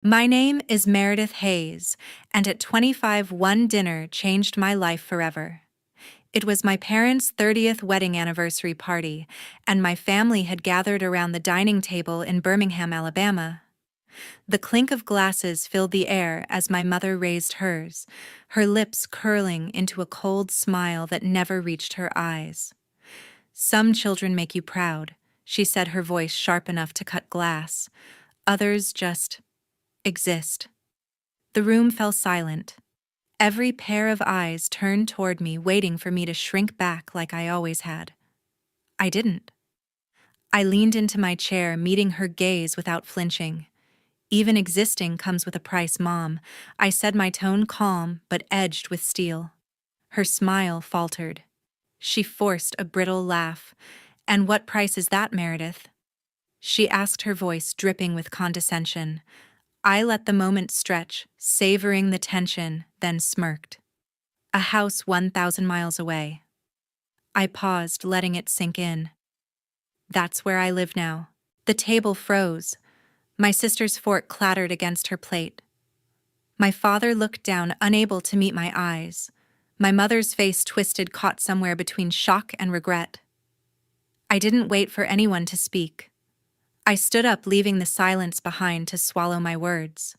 My name is Meredith Hayes, and at 25, one dinner changed my life forever. It was my parents' 30th wedding anniversary party, and my family had gathered around the dining table in Birmingham, Alabama. The clink of glasses filled the air as my mother raised hers, her lips curling into a cold smile that never reached her eyes. "Some children make you proud," she said, her voice sharp enough to cut glass. "Others just exist." The room fell silent. Every pair of eyes turned toward me, waiting for me to shrink back like I always had. I didn't. I leaned into my chair, meeting her gaze without flinching. "Even existing comes with a price, Mom," I said, my tone calm but edged with steel. Her smile faltered. She forced a brittle laugh. "And what price is that, Meredith?" she asked, her voice dripping with condescension. I let the moment stretch, savoring the tension, then smirked. "A house 1,000 miles away." I paused, letting it sink in. "That's where I live now." The table froze. My sister's fork clattered against her plate. My father looked down, unable to meet my eyes. My mother's face twisted, caught somewhere between shock and regret. I didn't wait for anyone to speak. I stood up, leaving the silence behind to swallow my words.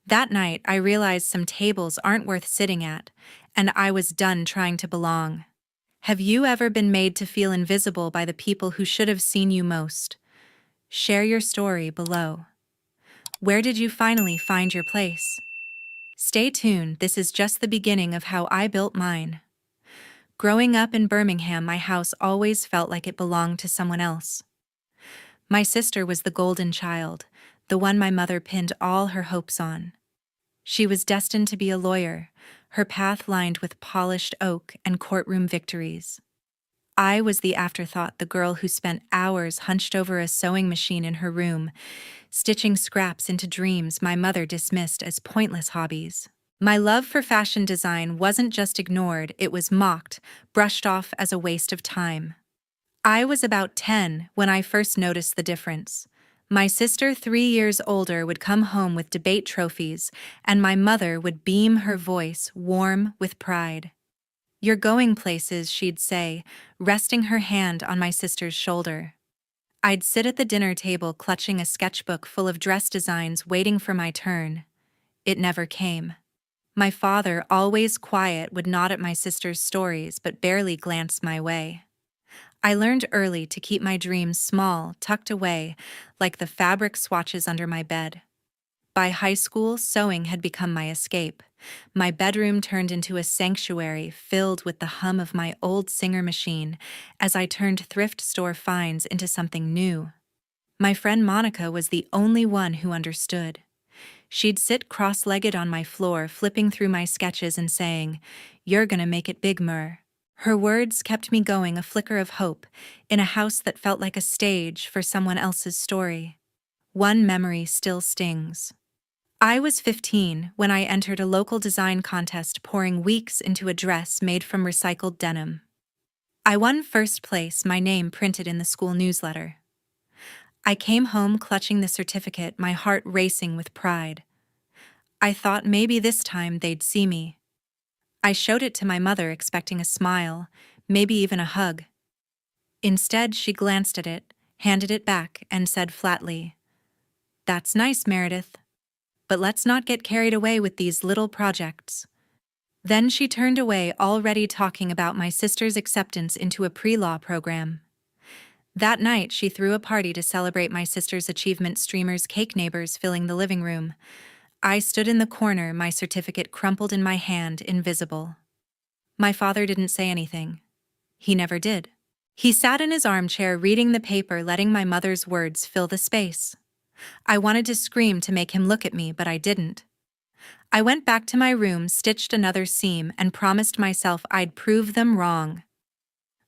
That night, I realized some tables aren't worth sitting at, and I was done trying to belong. Have you ever been made to feel invisible by the people who should have seen you most? Share your story below. Where did you finally find your place? Stay tuned, this is just the beginning of how I built mine. Growing up in Birmingham, my house always felt like it belonged to someone else. My sister was the golden child, the one my mother pinned all her hopes on. She was destined to be a lawyer, her path lined with polished oak and courtroom victories. I was the afterthought, the girl who spent hours hunched over a sewing machine in her room, stitching scraps into dreams my mother dismissed as pointless hobbies. My love for fashion design wasn't just ignored, it was mocked, brushed off as a waste of time. I was about 10 when I first noticed the difference. My sister, 3 years older, would come home with debate trophies, and my mother would beam, her voice warm with pride. "You're going places," she'd say, resting her hand on my sister's shoulder. I'd sit at the dinner table clutching a sketchbook full of dress designs, waiting for my turn. It never came. My father, always quiet, would nod at my sister's stories but barely glance my way. I learned early to keep my dreams small, tucked away, like the fabric swatches under my bed. By high school, sewing had become my escape. My bedroom turned into a sanctuary filled with the hum of my old Singer machine as I turned thrift store finds into something new. My friend Monica was the only one who understood. She'd sit cross-legged on my floor, flipping through my sketches and saying, "You're gonna make it big, Mur." Her words kept me going, a flicker of hope, in a house that felt like a stage for someone else's story. One memory still stings. I was 15 when I entered a local design contest, pouring weeks into a dress made from recycled denim. I won first place, my name printed in the school newsletter. I came home clutching the certificate, my heart racing with pride. I thought maybe this time they'd see me. I showed it to my mother, expecting a smile, maybe even a hug. Instead, she glanced at it, handed it back, and said flatly, "That's nice, Meredith. But let's not get carried away with these little projects." Then she turned away, already talking about my sister's acceptance into a pre-law program. That night, she threw a party to celebrate my sister's achievement, streamers, cake, neighbors filling the living room. I stood in the corner, my certificate crumpled in my hand, invisible. My father didn't say anything. He never did. He sat in his armchair reading the paper, letting my mother's words fill the space. I wanted to scream to make him look at me, but I didn't. I went back to my room, stitched another seam, and promised myself I'd prove them wrong.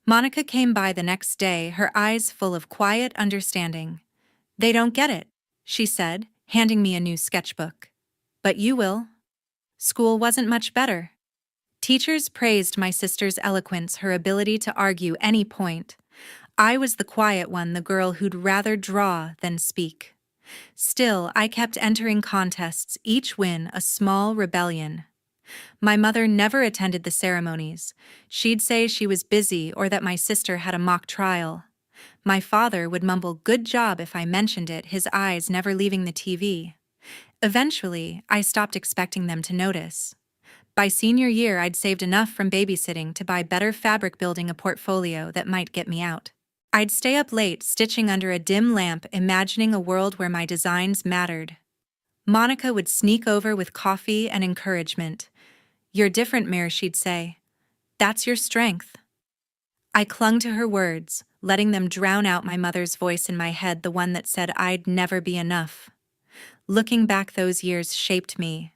Monica came by the next day, her eyes full of quiet understanding. "They don't get it," she said, handing me a new sketchbook. "But you will." School wasn't much better. Teachers praised my sister's eloquence, her ability to argue any point. I was the quiet one, the girl who'd rather draw than speak. Still, I kept entering contests, each win a small rebellion. My mother never attended the ceremonies. She'd say she was busy or that my sister had a mock trial. My father would mumble "good job" if I mentioned it, his eyes never leaving the TV. Eventually, I stopped expecting them to notice. By senior year, I'd saved enough from babysitting to buy better fabric, building a portfolio that might get me out. I'd stay up late, stitching under a dim lamp, imagining a world where my designs mattered. Monica would sneak over with coffee and encouragement. "You're different, Mir," she'd say. "That's your strength." I clung to her words, letting them drown out my mother's voice in my head, the one that said I'd never be enough. Looking back, those years shaped me.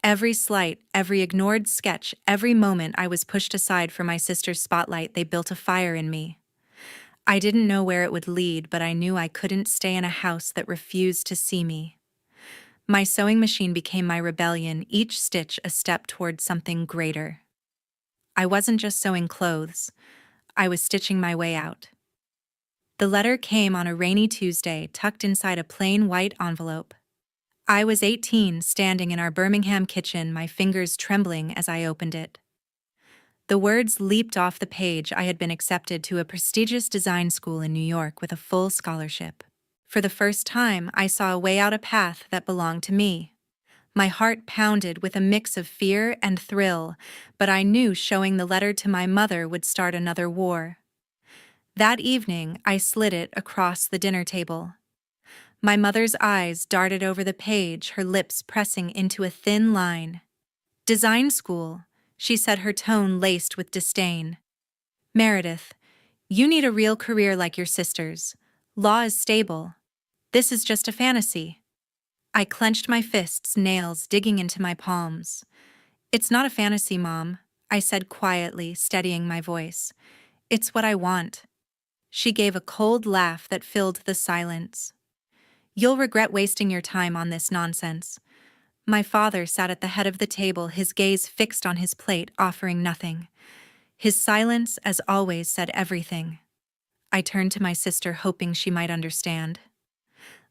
Every slight, every ignored sketch, every moment I was pushed aside for my sister's spotlight, they built a fire in me. I didn't know where it would lead, but I knew I couldn't stay in a house that refused to see me. My sewing machine became my rebellion, each stitch a step toward something greater. I wasn't just sewing clothes, I was stitching my way out. The letter came on a rainy Tuesday, tucked inside a plain white envelope. I was 18, standing in our Birmingham kitchen, my fingers trembling as I opened it. The words leaped off the page. I had been accepted to a prestigious design school in New York with a full scholarship. For the first time, I saw a way out, a path that belonged to me. My heart pounded with a mix of fear and thrill, but I knew showing the letter to my mother would start another war. That evening, I slid it across the dinner table. My mother's eyes darted over the page, her lips pressing into a thin line. "Design school," she said, her tone laced with disdain. "Meredith, you need a real career like your sister's. Law is stable. This is just a fantasy." I clenched my fists, nails digging into my palms. "It's not a fantasy, Mom," I said quietly, steadying my voice. "It's what I want." She gave a cold laugh that filled the silence. "You'll regret wasting your time on this nonsense." My father sat at the head of the table, his gaze fixed on his plate, offering nothing. His silence, as always, said everything. I turned to my sister, hoping she might understand.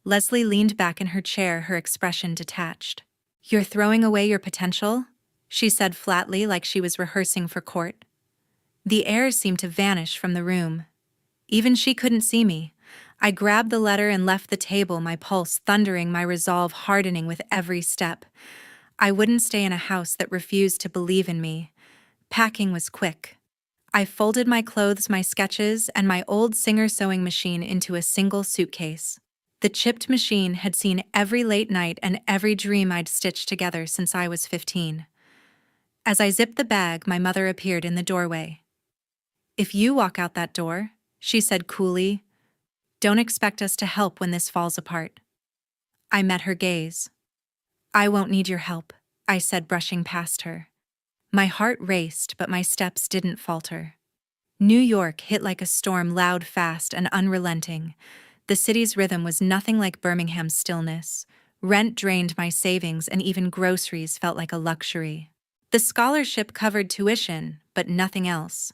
Leslie leaned back in her chair, her expression detached. "You're throwing away your potential?" she said flatly, like she was rehearsing for court. The air seemed to vanish from the room. Even she couldn't see me. I grabbed the letter and left the table, my pulse thundering, my resolve hardening with every step. I wouldn't stay in a house that refused to believe in me. Packing was quick. I folded my clothes, my sketches, and my old Singer sewing machine into a single suitcase. The chipped machine had seen every late night and every dream I'd stitched together since I was 15. As I zipped the bag, my mother appeared in the doorway. "If you walk out that door," she said coolly, "don't expect us to help when this falls apart." I met her gaze. "I won't need your help," I said, brushing past her. My heart raced, but my steps didn't falter. New York hit like a storm, loud, fast, and unrelenting. The city's rhythm was nothing like Birmingham's stillness. Rent drained my savings, and even groceries felt like a luxury. The scholarship covered tuition, but nothing else.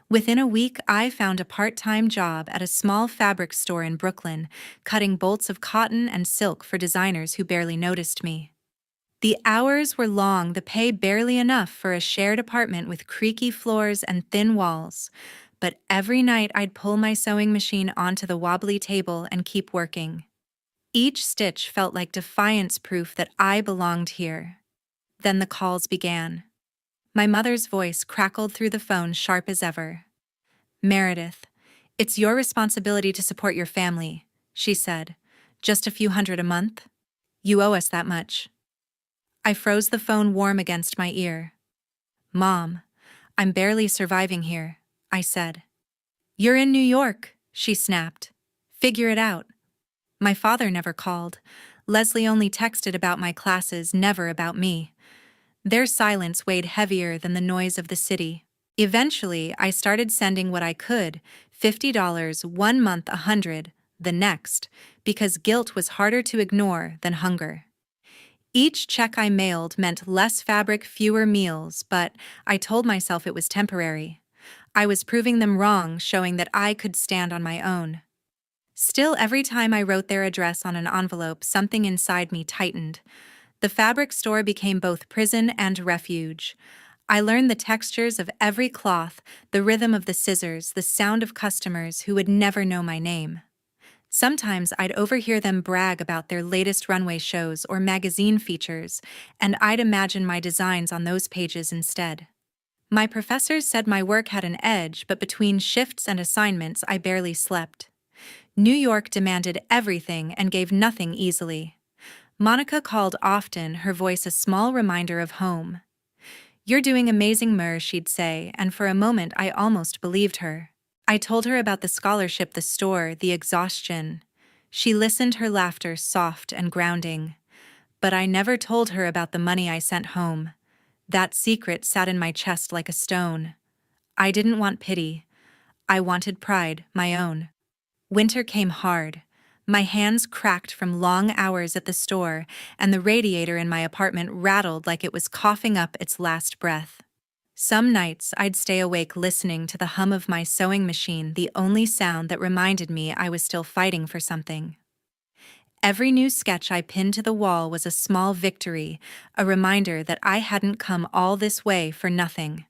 Within a week, I found a part-time job at a small fabric store in Brooklyn, cutting bolts of cotton and silk for designers who barely noticed me. The hours were long, the pay barely enough for a shared apartment with creaky floors and thin walls. But every night I'd pull my sewing machine onto the wobbly table and keep working. Each stitch felt like defiance, proof that I belonged here. Then the calls began. My mother's voice crackled through the phone, sharp as ever. "Meredith, it's your responsibility to support your family," she said. "Just a few hundred a month? You owe us that much." I froze, the phone warm against my ear. "Mom, I'm barely surviving here," I said. "You're in New York," she snapped. "Figure it out." My father never called. Leslie only texted about my classes, never about me. Their silence weighed heavier than the noise of the city. Eventually, I started sending what I could, $50 one month, $100 the next, because guilt was harder to ignore than hunger. Each check I mailed meant less fabric, fewer meals, but I told myself it was temporary. I was proving them wrong, showing that I could stand on my own. Still, every time I wrote their address on an envelope, something inside me tightened. The fabric store became both prison and refuge. I learned the textures of every cloth, the rhythm of the scissors, the sound of customers who would never know my name. Sometimes I'd overhear them brag about their latest runway shows or magazine features, and I'd imagine my designs on those pages instead. My professors said my work had an edge, but between shifts and assignments, I barely slept. New York demanded everything and gave nothing easily. Monica called often, her voice a small reminder of home. "You're doing amazing, Mer," she'd say, and for a moment I almost believed her. I told her about the scholarship, the store, the exhaustion. She listened, her laughter soft and grounding. But I never told her about the money I sent home. That secret sat in my chest like a stone. I didn't want pity. I wanted pride, my own. Winter came hard. My hands cracked from long hours at the store, and the radiator in my apartment rattled like it was coughing up its last breath. Some nights I'd stay awake listening to the hum of my sewing machine, the only sound that reminded me I was still fighting for something. Every new sketch I pinned to the wall was a small victory, a reminder that I hadn't come all this way for nothing.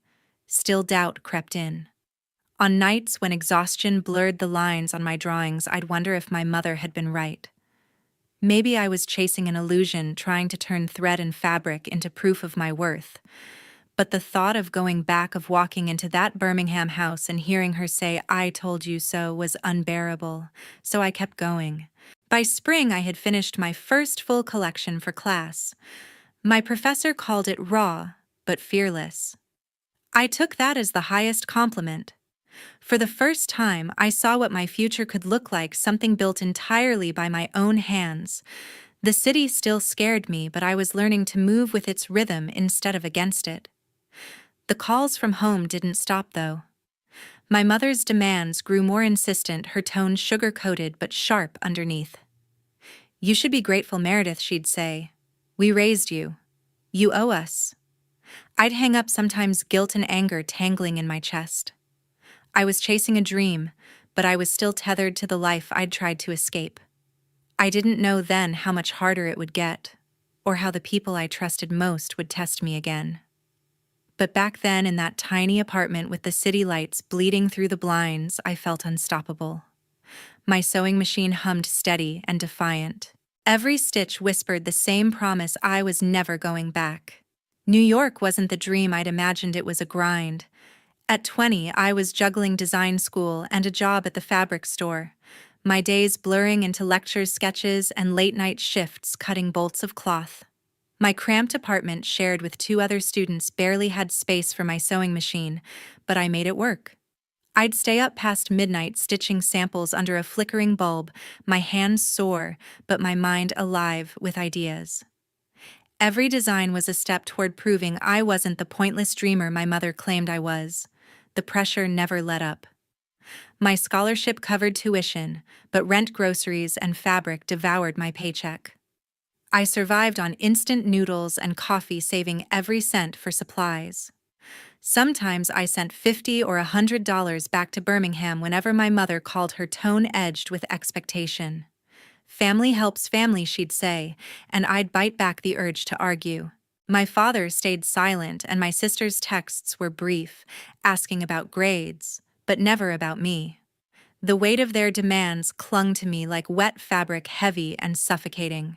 Still, doubt crept in. On nights when exhaustion blurred the lines on my drawings, I'd wonder if my mother had been right. Maybe I was chasing an illusion, trying to turn thread and fabric into proof of my worth. But the thought of going back, of walking into that Birmingham house and hearing her say, "I told you so," was unbearable, so I kept going. By spring, I had finished my first full collection for class. My professor called it raw, but fearless. I took that as the highest compliment. For the first time, I saw what my future could look like, something built entirely by my own hands. The city still scared me, but I was learning to move with its rhythm instead of against it. The calls from home didn't stop, though. My mother's demands grew more insistent, her tone sugar-coated but sharp underneath. "You should be grateful, Meredith," she'd say. "We raised you. You owe us." I'd hang up, sometimes guilt and anger tangling in my chest. I was chasing a dream, but I was still tethered to the life I'd tried to escape. I didn't know then how much harder it would get, or how the people I trusted most would test me again. But back then, in that tiny apartment with the city lights bleeding through the blinds, I felt unstoppable. My sewing machine hummed steady and defiant. Every stitch whispered the same promise: I was never going back. New York wasn't the dream I'd imagined, it was a grind. At 20, I was juggling design school and a job at the fabric store, my days blurring into lectures, sketches, and late-night shifts cutting bolts of cloth. My cramped apartment, shared with 2 other students, barely had space for my sewing machine, but I made it work. I'd stay up past midnight stitching samples under a flickering bulb, my hands sore, but my mind alive with ideas. Every design was a step toward proving I wasn't the pointless dreamer my mother claimed I was. The pressure never let up. My scholarship covered tuition, but rent, groceries, and fabric devoured my paycheck. I survived on instant noodles and coffee, saving every cent for supplies. Sometimes I sent $50 or $100 back to Birmingham whenever my mother called, her tone edged with expectation. "Family helps family," she'd say, and I'd bite back the urge to argue. My father stayed silent, and my sister's texts were brief, asking about grades, but never about me. The weight of their demands clung to me like wet fabric, heavy and suffocating.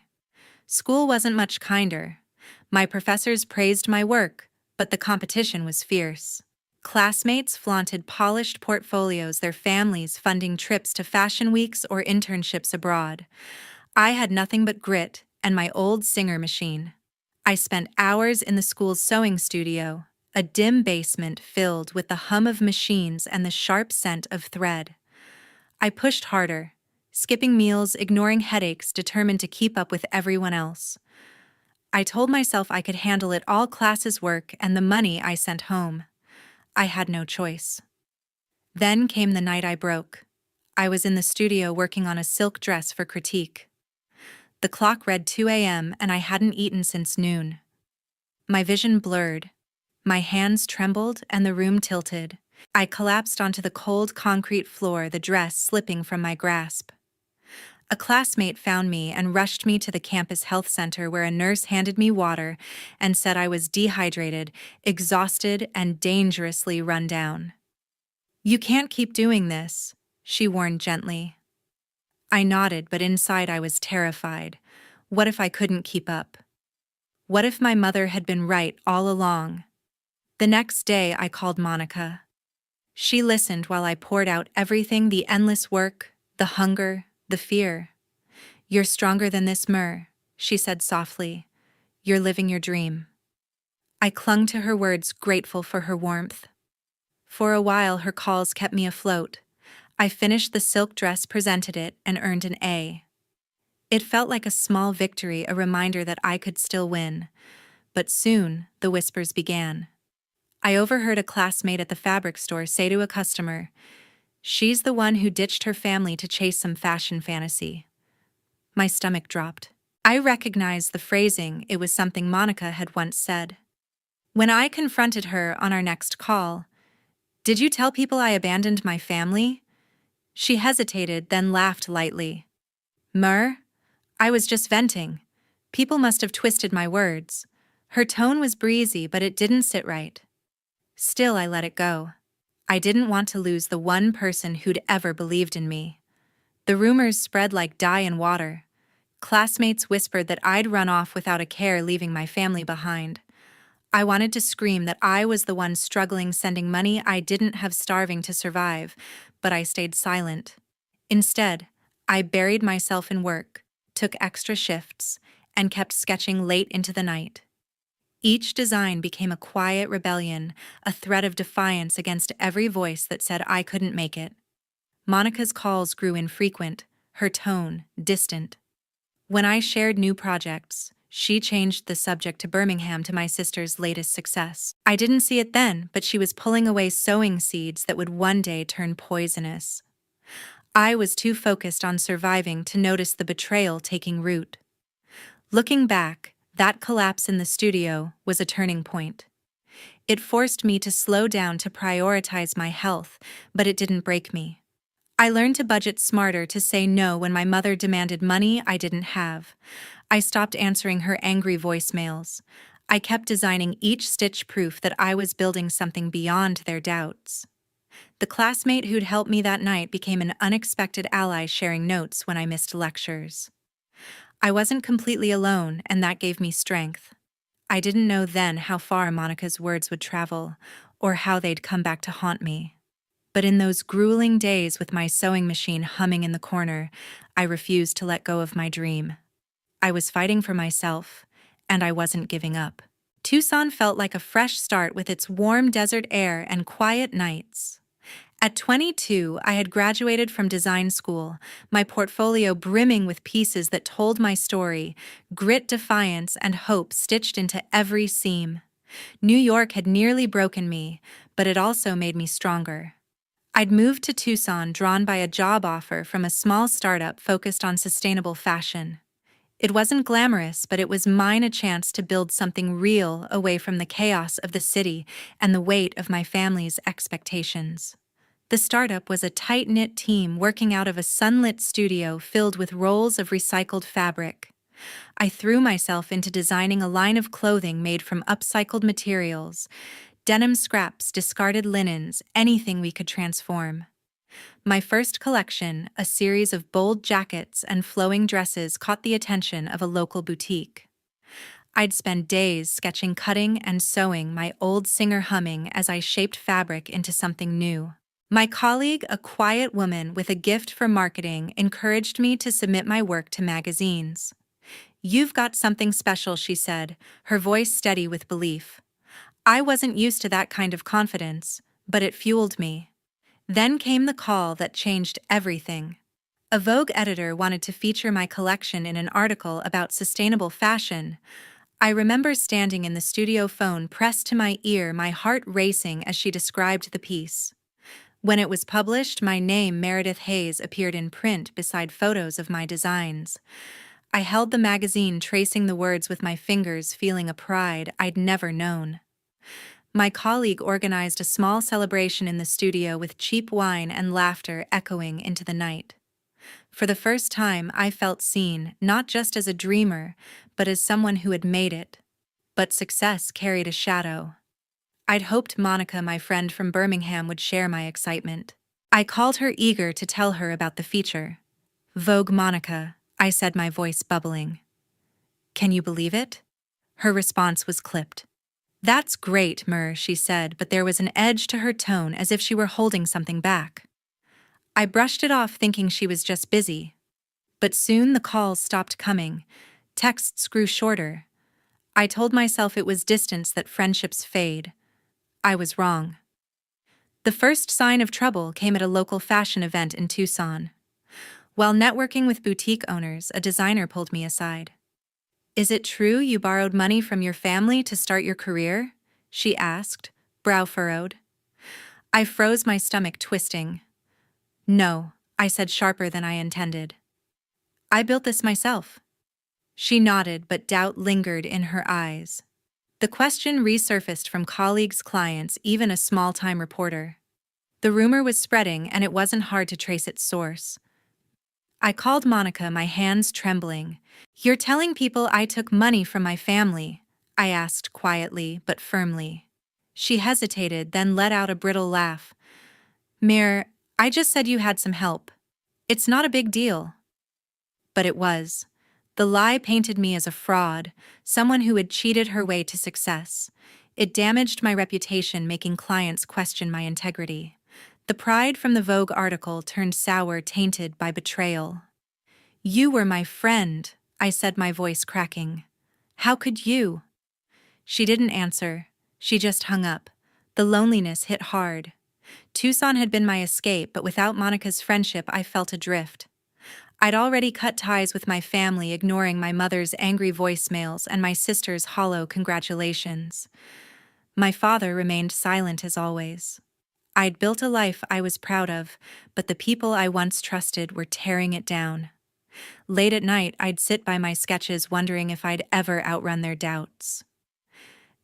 School wasn't much kinder. My professors praised my work, but the competition was fierce. Classmates flaunted polished portfolios, their families funding trips to fashion weeks or internships abroad. I had nothing but grit and my old Singer machine. I spent hours in the school's sewing studio, a dim basement filled with the hum of machines and the sharp scent of thread. I pushed harder, skipping meals, ignoring headaches, determined to keep up with everyone else. I told myself I could handle it all: classes, work, and the money I sent home. I had no choice. Then came the night I broke. I was in the studio working on a silk dress for critique. The clock read 2 a.m. and I hadn't eaten since noon. My vision blurred. My hands trembled and the room tilted. I collapsed onto the cold concrete floor, the dress slipping from my grasp. A classmate found me and rushed me to the campus health center where a nurse handed me water and said I was dehydrated, exhausted, and dangerously run down. "You can't keep doing this," she warned gently. I nodded, but inside I was terrified. What if I couldn't keep up? What if my mother had been right all along? The next day I called Monica. She listened while I poured out everything: the endless work, the hunger, the fear. "You're stronger than this, Mur," she said softly. "You're living your dream." I clung to her words, grateful for her warmth. For a while her calls kept me afloat. I finished the silk dress, presented it, and earned an A. It felt like a small victory, a reminder that I could still win. But soon, the whispers began. I overheard a classmate at the fabric store say to a customer, "She's the one who ditched her family to chase some fashion fantasy." My stomach dropped. I recognized the phrasing. It was something Monica had once said. When I confronted her on our next call, "Did you tell people I abandoned my family?" She hesitated, then laughed lightly. "Mur, I was just venting. People must have twisted my words." Her tone was breezy, but it didn't sit right. Still, I let it go. I didn't want to lose the one person who'd ever believed in me. The rumors spread like dye in water. Classmates whispered that I'd run off without a care, leaving my family behind. I wanted to scream that I was the one struggling, sending money I didn't have, starving to survive, but I stayed silent. Instead, I buried myself in work, took extra shifts, and kept sketching late into the night. Each design became a quiet rebellion, a threat of defiance against every voice that said I couldn't make it. Monica's calls grew infrequent, her tone distant. When I shared new projects, she changed the subject to Birmingham, to my sister's latest success. I didn't see it then, but she was pulling away sowing seeds that would one day turn poisonous. I was too focused on surviving to notice the betrayal taking root. Looking back, that collapse in the studio was a turning point. It forced me to slow down, to prioritize my health, but it didn't break me. I learned to budget smarter, to say no when my mother demanded money I didn't have. I stopped answering her angry voicemails. I kept designing each stitch, proof that I was building something beyond their doubts. The classmate who'd helped me that night became an unexpected ally, sharing notes when I missed lectures. I wasn't completely alone, and that gave me strength. I didn't know then how far Monica's words would travel, or how they'd come back to haunt me. But in those grueling days, with my sewing machine humming in the corner, I refused to let go of my dream. I was fighting for myself, and I wasn't giving up. Tucson felt like a fresh start, with its warm desert air and quiet nights. At 22, I had graduated from design school, my portfolio brimming with pieces that told my story, grit, defiance, and hope stitched into every seam. New York had nearly broken me, but it also made me stronger. I'd moved to Tucson, drawn by a job offer from a small startup focused on sustainable fashion. It wasn't glamorous, but it was mine, a chance to build something real away from the chaos of the city and the weight of my family's expectations. The startup was a tight-knit team working out of a sunlit studio filled with rolls of recycled fabric. I threw myself into designing a line of clothing made from upcycled materials: denim scraps, discarded linens, anything we could transform. My first collection, a series of bold jackets and flowing dresses, caught the attention of a local boutique. I'd spend days sketching, cutting, and sewing, my old Singer humming as I shaped fabric into something new. My colleague, a quiet woman with a gift for marketing, encouraged me to submit my work to magazines. "You've got something special," she said, her voice steady with belief. I wasn't used to that kind of confidence, but it fueled me. Then came the call that changed everything. A Vogue editor wanted to feature my collection in an article about sustainable fashion. I remember standing in the studio, phone pressed to my ear, my heart racing as she described the piece. When it was published, my name, Meredith Hayes, appeared in print beside photos of my designs. I held the magazine, tracing the words with my fingers, feeling a pride I'd never known. My colleague organized a small celebration in the studio, with cheap wine and laughter echoing into the night. For the first time, I felt seen, not just as a dreamer, but as someone who had made it. But success carried a shadow. I'd hoped Monica, my friend from Birmingham, would share my excitement. I called her, eager to tell her about the feature. "Vogue Monica," I said, my voice bubbling. "Can you believe it?" Her response was clipped. "That's great, Mur," she said, but there was an edge to her tone, as if she were holding something back. I brushed it off, thinking she was just busy. But soon the calls stopped coming. Texts grew shorter. I told myself it was distance that friendships fade. I was wrong. The first sign of trouble came at a local fashion event in Tucson. While networking with boutique owners, a designer pulled me aside. "Is it true you borrowed money from your family to start your career?" she asked, brow furrowed. I froze, my stomach twisting. "No," I said, sharper than I intended. "I built this myself." She nodded, but doubt lingered in her eyes. The question resurfaced from colleagues, clients, even a small-time reporter. The rumor was spreading, and it wasn't hard to trace its source. I called Monica, my hands trembling. "You're telling people I took money from my family?" I asked quietly but firmly. She hesitated, then let out a brittle laugh. "Mir, I just said you had some help. It's not a big deal." But it was. The lie painted me as a fraud, someone who had cheated her way to success. It damaged my reputation, making clients question my integrity. The pride from the Vogue article turned sour, tainted by betrayal. "You were my friend," I said, my voice cracking. "How could you?" She didn't answer. She just hung up. The loneliness hit hard. Tucson had been my escape, but without Monica's friendship, I felt adrift. I'd already cut ties with my family, ignoring my mother's angry voicemails and my sister's hollow congratulations. My father remained silent as always. I'd built a life I was proud of, but the people I once trusted were tearing it down. Late at night, I'd sit by my sketches, wondering if I'd ever outrun their doubts.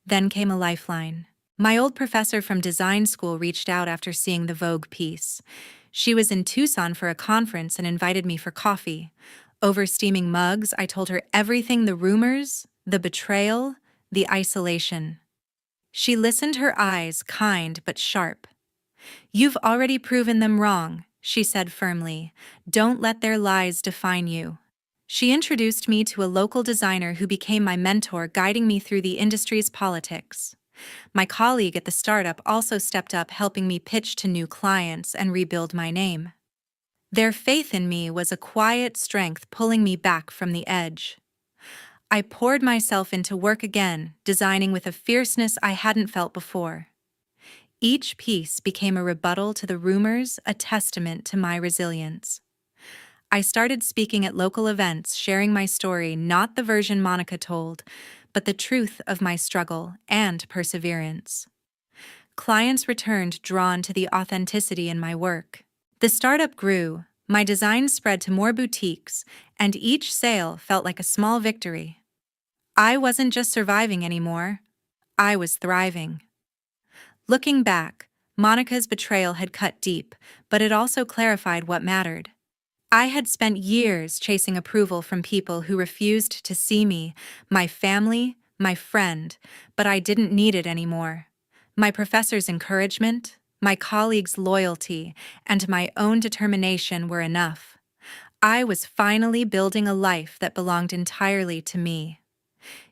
Then came a lifeline. My old professor from design school reached out after seeing the Vogue piece. She was in Tucson for a conference and invited me for coffee. Over steaming mugs, I told her everything: the rumors, the betrayal, the isolation. She listened, her eyes kind but sharp. "You've already proven them wrong," she said firmly. "Don't let their lies define you." She introduced me to a local designer who became my mentor, guiding me through the industry's politics. My colleague at the startup also stepped up, helping me pitch to new clients and rebuild my name. Their faith in me was a quiet strength, pulling me back from the edge. I poured myself into work again, designing with a fierceness I hadn't felt before. Each piece became a rebuttal to the rumors, a testament to my resilience. I started speaking at local events, sharing my story, not the version Monica told, but the truth of my struggle and perseverance. Clients returned, drawn to the authenticity in my work. The startup grew, my designs spread to more boutiques, and each sale felt like a small victory. I wasn't just surviving anymore, I was thriving. Looking back, Monica's betrayal had cut deep, but it also clarified what mattered. I had spent years chasing approval from people who refused to see me, my family, my friend, but I didn't need it anymore. My professor's encouragement, my colleagues' loyalty, and my own determination were enough. I was finally building a life that belonged entirely to me.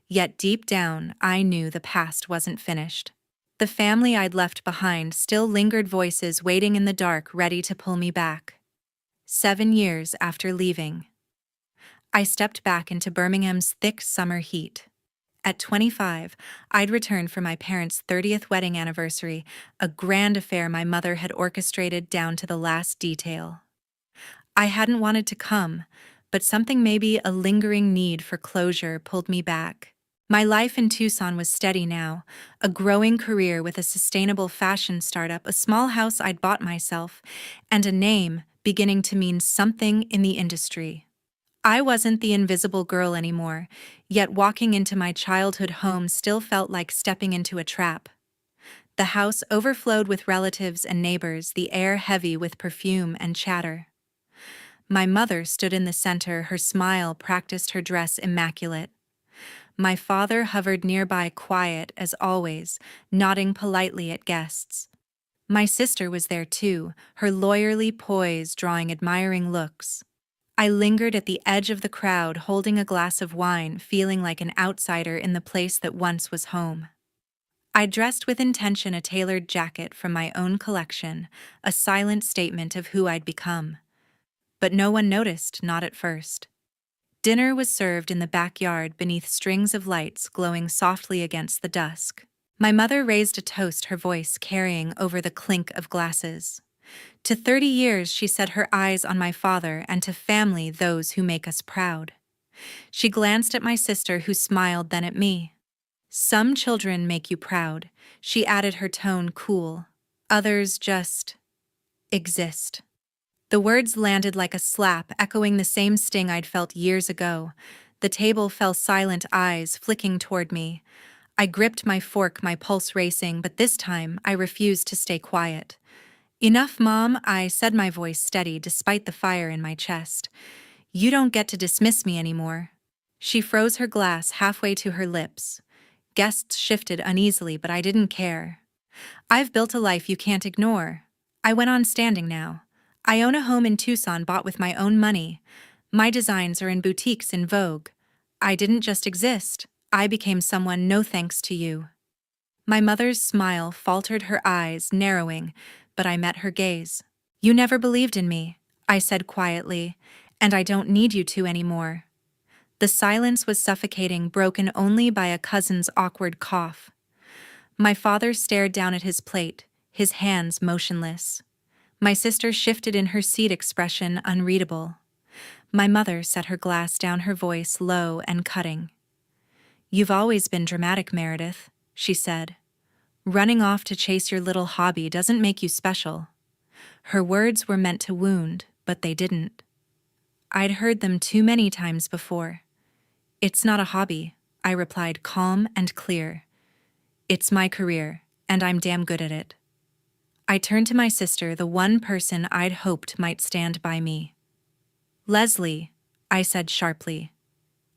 Yet deep down, I knew the past wasn't finished. The family I'd left behind still lingered, voices waiting in the dark, ready to pull me back. 7 years after leaving, I stepped back into Birmingham's thick summer heat. At 25, I'd returned for my parents' 30th wedding anniversary, a grand affair my mother had orchestrated down to the last detail. I hadn't wanted to come, but something, maybe a lingering need for closure, pulled me back. My life in Tucson was steady now, a growing career with a sustainable fashion startup, a small house I'd bought myself, and a name beginning to mean something in the industry. I wasn't the invisible girl anymore, yet walking into my childhood home still felt like stepping into a trap. The house overflowed with relatives and neighbors, the air heavy with perfume and chatter. My mother stood in the center, her smile practiced, her dress immaculate. My father hovered nearby, quiet as always, nodding politely at guests. My sister was there too, her lawyerly poise drawing admiring looks. I lingered at the edge of the crowd, holding a glass of wine, feeling like an outsider in the place that once was home. I dressed with intention, a tailored jacket from my own collection, a silent statement of who I'd become. But no one noticed, not at first. Dinner was served in the backyard beneath strings of lights glowing softly against the dusk. My mother raised a toast, her voice carrying over the clink of glasses. To 30 years, she set her eyes on my father, and to family, those who make us proud. She glanced at my sister, who smiled, then at me. Some children make you proud, she added, her tone cool. Others just exist. The words landed like a slap, echoing the same sting I'd felt years ago. The table fell silent, eyes flicking toward me. I gripped my fork, my pulse racing, but this time I refused to stay quiet. Enough, Mom, I said, my voice steady despite the fire in my chest. You don't get to dismiss me anymore. She froze her glass halfway to her lips. Guests shifted uneasily, but I didn't care. I've built a life you can't ignore. I went on, standing now. I own a home in Tucson bought with my own money. My designs are in boutiques in Vogue. I didn't just exist. I became someone, no thanks to you. My mother's smile faltered, her eyes narrowing, but I met her gaze. You never believed in me, I said quietly, and I don't need you to anymore. The silence was suffocating, broken only by a cousin's awkward cough. My father stared down at his plate, his hands motionless. My sister shifted in her seat, expression unreadable. My mother set her glass down, her voice low and cutting. You've always been dramatic, Meredith, she said. Running off to chase your little hobby doesn't make you special. Her words were meant to wound, but they didn't. I'd heard them too many times before. It's not a hobby, I replied, calm and clear. It's my career, and I'm damn good at it. I turned to my sister, the one person I'd hoped might stand by me. Leslie, I said sharply.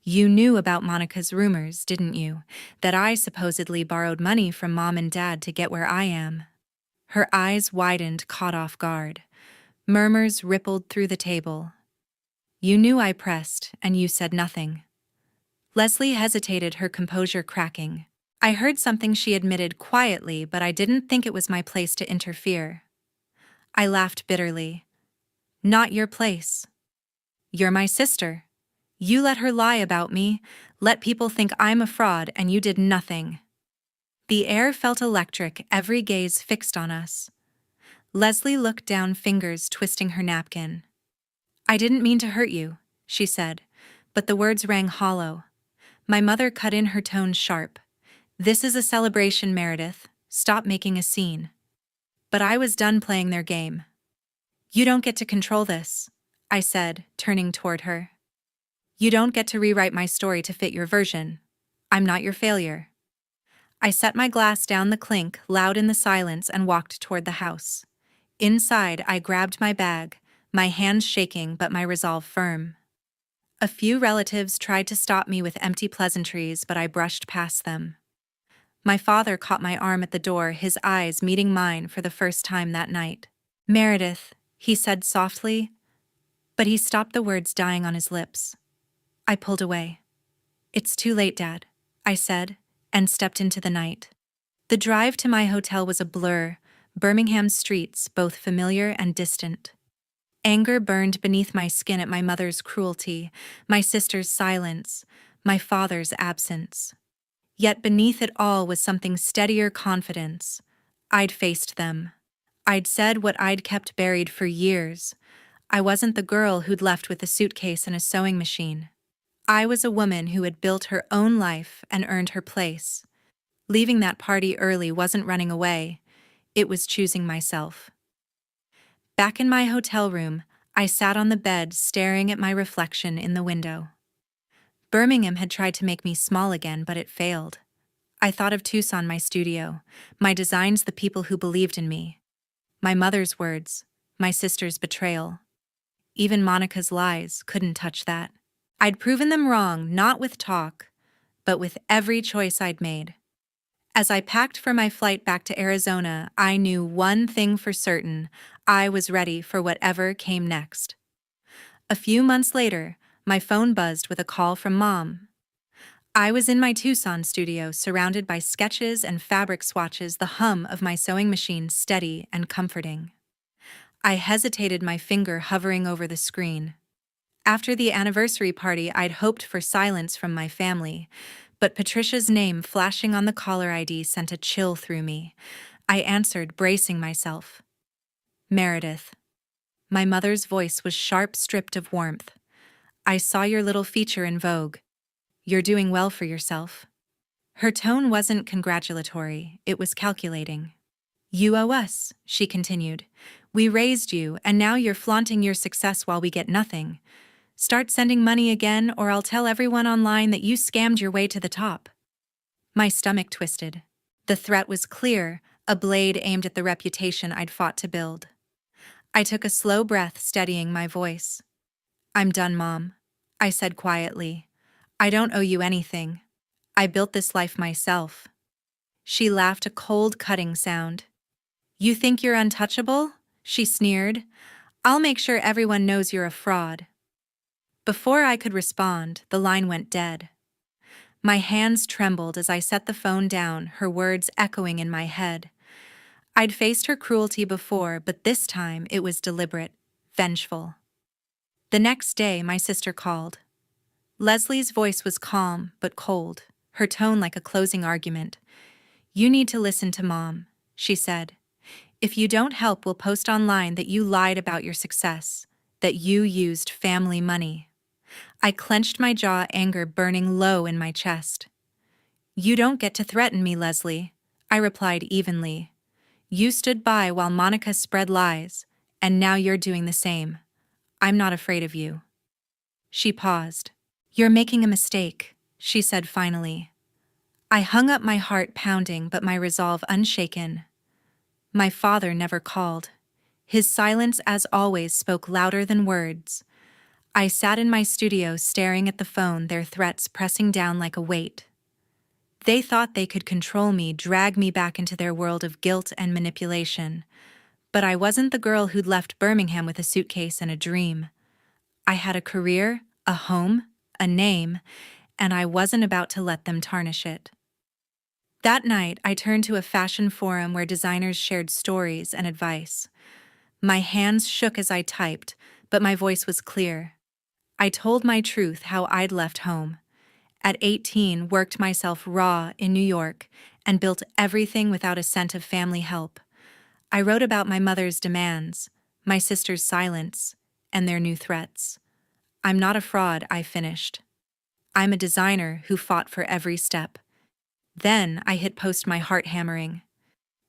You knew about Monica's rumors, didn't you? That I supposedly borrowed money from Mom and Dad to get where I am. Her eyes widened, caught off guard. Murmurs rippled through the table. You knew, I pressed, and you said nothing. Leslie hesitated, her composure cracking. I heard something, she admitted quietly, but I didn't think it was my place to interfere. I laughed bitterly. Not your place. You're my sister. You let her lie about me, let people think I'm a fraud, and you did nothing. The air felt electric, every gaze fixed on us. Leslie looked down, fingers twisting her napkin. I didn't mean to hurt you, she said, but the words rang hollow. My mother cut in, her tone sharp. This is a celebration, Meredith. Stop making a scene. But I was done playing their game. You don't get to control this, I said, turning toward her. You don't get to rewrite my story to fit your version. I'm not your failure. I set my glass down, the clink loud in the silence, and walked toward the house. Inside, I grabbed my bag, my hands shaking but my resolve firm. A few relatives tried to stop me with empty pleasantries, but I brushed past them. My father caught my arm at the door, his eyes meeting mine for the first time that night. Meredith, he said softly, but he stopped, the words dying on his lips. I pulled away. It's too late, Dad, I said, and stepped into the night. The drive to my hotel was a blur, Birmingham streets both familiar and distant. Anger burned beneath my skin at my mother's cruelty, my sister's silence, my father's absence. Yet beneath it all was something steadier, confidence. I'd faced them. I'd said what I'd kept buried for years. I wasn't the girl who'd left with a suitcase and a sewing machine. I was a woman who had built her own life and earned her place. Leaving that party early wasn't running away. It was choosing myself. Back in my hotel room, I sat on the bed staring at my reflection in the window. Birmingham had tried to make me small again, but it failed. I thought of Tucson, my studio, my designs, the people who believed in me. My mother's words, my sister's betrayal. even Monica's lies couldn't touch that. I'd proven them wrong, not with talk, but with every choice I'd made. As I packed for my flight back to Arizona, I knew one thing for certain: I was ready for whatever came next. A few months later, my phone buzzed with a call from Mom. I was in my Tucson studio, surrounded by sketches and fabric swatches, the hum of my sewing machine steady and comforting. I hesitated, my finger hovering over the screen. After the anniversary party, I'd hoped for silence from my family, but Patricia's name flashing on the caller ID sent a chill through me. I answered, bracing myself. Meredith. My mother's voice was sharp, stripped of warmth. I saw your little feature in Vogue. You're doing well for yourself. Her tone wasn't congratulatory, it was calculating. You owe us, she continued. We raised you, and now you're flaunting your success while we get nothing. Start sending money again, or I'll tell everyone online that you scammed your way to the top. My stomach twisted. The threat was clear, a blade aimed at the reputation I'd fought to build. I took a slow breath, steadying my voice. I'm done, Mom, I said quietly. I don't owe you anything. I built this life myself. She laughed, a cold, cutting sound. You think you're untouchable? She sneered. I'll make sure everyone knows you're a fraud. Before I could respond, the line went dead. My hands trembled as I set the phone down, her words echoing in my head. I'd faced her cruelty before, but this time it was deliberate, vengeful. The next day, my sister called. Leslie's voice was calm but cold, her tone like a closing argument. You need to listen to Mom, she said. If you don't help, we'll post online that you lied about your success, that you used family money. I clenched my jaw, anger burning low in my chest. You don't get to threaten me, Leslie, I replied evenly. You stood by while Monica spread lies, and now you're doing the same. I'm not afraid of you. She paused. You're making a mistake, she said finally. I hung up, my heart pounding but my resolve unshaken. My father never called. His silence, as always, spoke louder than words. I sat in my studio staring at the phone, their threats pressing down like a weight. They thought they could control me, drag me back into their world of guilt and manipulation. But I wasn't the girl who'd left Birmingham with a suitcase and a dream. I had a career, a home, a name, and I wasn't about to let them tarnish it. That night, I turned to a fashion forum where designers shared stories and advice. My hands shook as I typed, but my voice was clear. I told my truth, how I'd left home. At 18, worked myself raw in New York and built everything without a cent of family help. I wrote about my mother's demands, my sister's silence, and their new threats. I'm not a fraud, I finished. I'm a designer who fought for every step. Then I hit post, my heart hammering.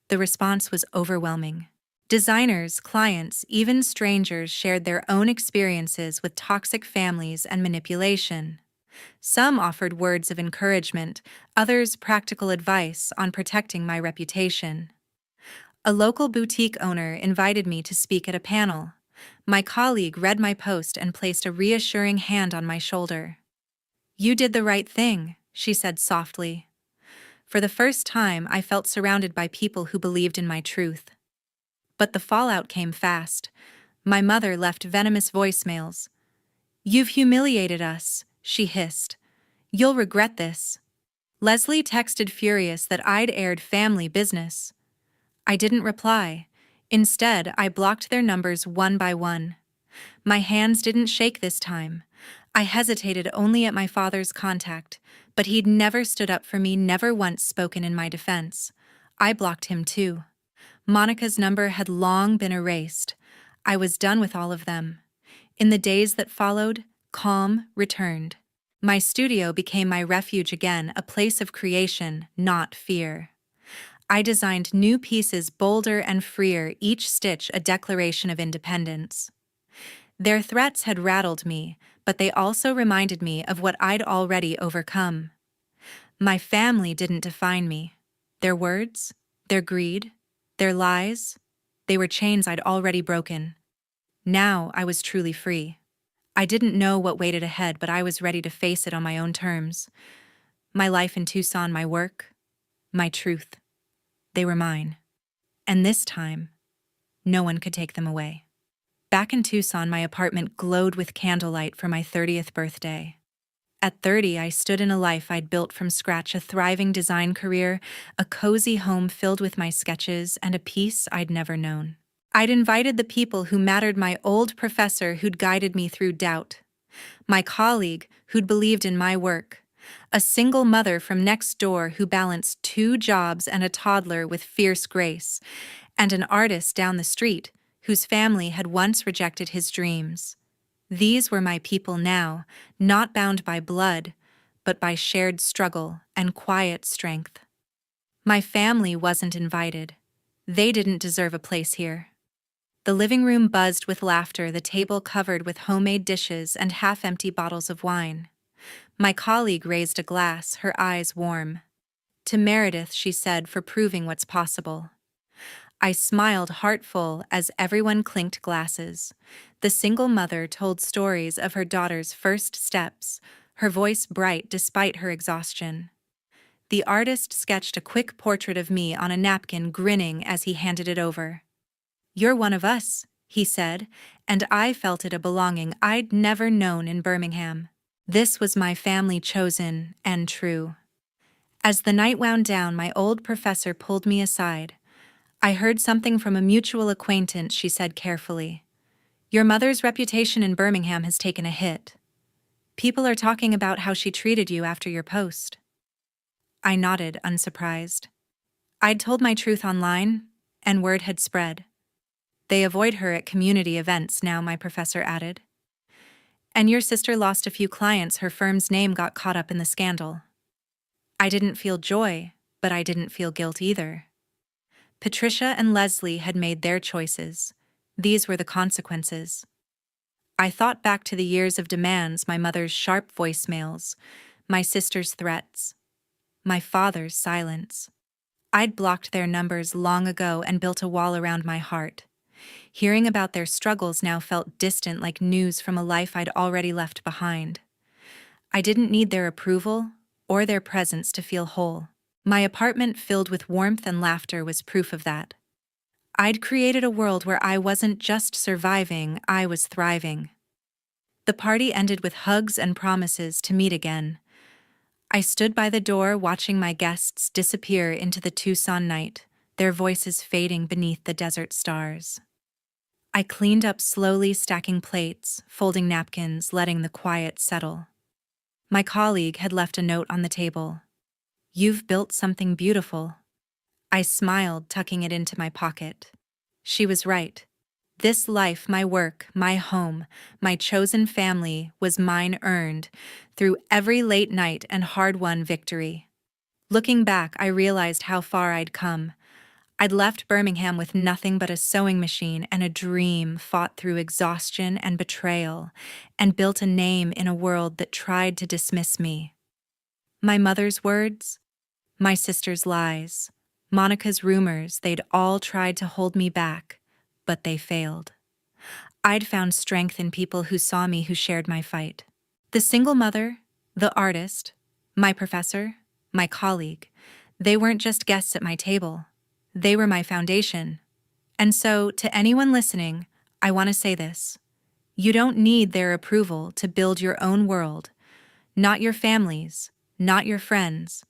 The response was overwhelming. Designers, clients, even strangers shared their own experiences with toxic families and manipulation. Some offered words of encouragement, others practical advice on protecting my reputation. A local boutique owner invited me to speak at a panel. My colleague read my post and placed a reassuring hand on my shoulder. You did the right thing, she said softly. For the first time, I felt surrounded by people who believed in my truth. But the fallout came fast. My mother left venomous voicemails. You've humiliated us, she hissed. You'll regret this. Leslie texted, furious that I'd aired family business. I didn't reply. Instead, I blocked their numbers one by one. My hands didn't shake this time. I hesitated only at my father's contact, but he'd never stood up for me, never once spoken in my defense. I blocked him too. Monica's number had long been erased. I was done with all of them. In the days that followed, calm returned. My studio became my refuge again, a place of creation, not fear. I designed new pieces, bolder and freer, each stitch a declaration of independence. Their threats had rattled me, but they also reminded me of what I'd already overcome. My family didn't define me. Their words, their greed, their lies, they were chains I'd already broken. Now I was truly free. I didn't know what waited ahead, but I was ready to face it on my own terms. My life in Tucson, my work, my truth, they were mine. And this time, no one could take them away. Back in Tucson, my apartment glowed with candlelight for my 30th birthday. At 30, I stood in a life I'd built from scratch, a thriving design career, a cozy home filled with my sketches, and a peace I'd never known. I'd invited the people who mattered: my old professor who'd guided me through doubt, my colleague who'd believed in my work, a single mother from next door who balanced 2 jobs and a toddler with fierce grace, and an artist down the street whose family had once rejected his dreams. These were my people now, not bound by blood, but by shared struggle and quiet strength. My family wasn't invited. They didn't deserve a place here. The living room buzzed with laughter, the table covered with homemade dishes and half-empty bottles of wine. My colleague raised a glass, her eyes warm. "To Meredith," she said, "for proving what's possible." I smiled, heartful, as everyone clinked glasses. The single mother told stories of her daughter's first steps, her voice bright despite her exhaustion. The artist sketched a quick portrait of me on a napkin, grinning as he handed it over. "You're one of us," he said, and I felt it, a belonging I'd never known in Birmingham. This was my family, chosen and true. As the night wound down, my old professor pulled me aside. "I heard something from a mutual acquaintance," she said carefully. "Your mother's reputation in Birmingham has taken a hit. People are talking about how she treated you after your post." I nodded, unsurprised. I'd told my truth online, and word had spread. "They avoid her at community events now," my professor added. "And your sister lost a few clients. Her firm's name got caught up in the scandal." I didn't feel joy, but I didn't feel guilt either. Patricia and Leslie had made their choices. These were the consequences. I thought back to the years of demands, my mother's sharp voicemails, my sister's threats, my father's silence. I'd blocked their numbers long ago and built a wall around my heart. Hearing about their struggles now felt distant, like news from a life I'd already left behind. I didn't need their approval or their presence to feel whole. My apartment, filled with warmth and laughter, was proof of that. I'd created a world where I wasn't just surviving, I was thriving. The party ended with hugs and promises to meet again. I stood by the door, watching my guests disappear into the Tucson night, their voices fading beneath the desert stars. I cleaned up slowly, stacking plates, folding napkins, letting the quiet settle. My colleague had left a note on the table. "You've built something beautiful." I smiled, tucking it into my pocket. She was right. This life, my work, my home, my chosen family, was mine, earned through every late night and hard-won victory. Looking back, I realized how far I'd come. I'd left Birmingham with nothing but a sewing machine and a dream, fought through exhaustion and betrayal, and built a name in a world that tried to dismiss me. My mother's words, my sister's lies, Monica's rumors, they'd all tried to hold me back, but they failed. I'd found strength in people who saw me, who shared my fight. The single mother, the artist, my professor, my colleague, they weren't just guests at my table. They were my foundation. And so, to anyone listening, I want to say this. You don't need their approval to build your own world. Not your family's, not your friends,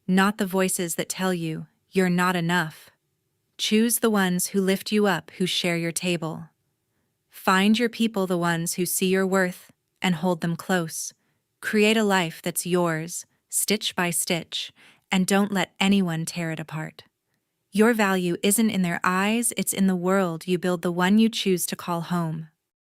not the voices that tell you you're not enough. Choose the ones who lift you up, who share your table. Find your people, the ones who see your worth and hold them close. Create a life that's yours, stitch by stitch, and don't let anyone tear it apart. Your value isn't in their eyes, it's in the world you build, the one you choose to call home.